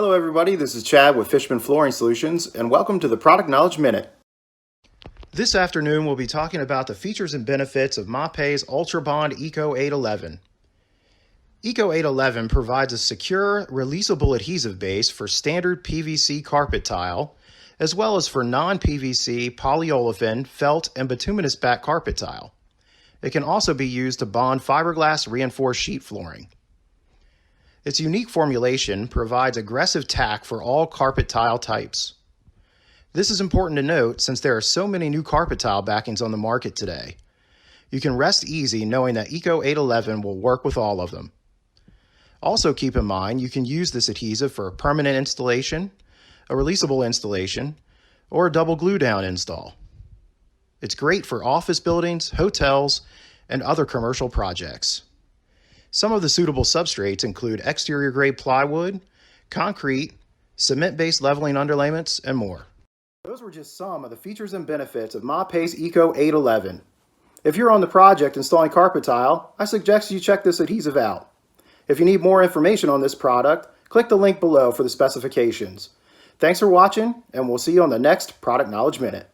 Hello everybody, this is Chad with Fishman Flooring Solutions, and welcome to the Product Knowledge Minute. This afternoon we'll be talking about the features and benefits of MAPEI's Ultrabond ECO 811. ECO 811 provides a secure, releasable adhesive base for standard PVC carpet tile, as well as for non-PVC polyolefin, felt, and bituminous-backed carpet tile. It can also be used to bond fiberglass-reinforced sheet flooring. Its unique formulation provides aggressive tack for all carpet tile types. This is important to note since there are so many new carpet tile backings on the market today. You can rest easy knowing that ECO 811 will work with all of them. Also keep in mind you can use this adhesive for a permanent installation, a releasable installation, or a double glue down install. It's great for office buildings, hotels, and other commercial projects. Some of the suitable substrates include exterior grade plywood, concrete, cement-based leveling underlayments, and more. Those were just some of the features and benefits of MAPEI's ECO 811. If you're on the project installing carpet tile, I suggest you check this adhesive out. If you need more information on this product, click the link below for the specifications. Thanks for watching, and we'll see you on the next Product Knowledge Minute.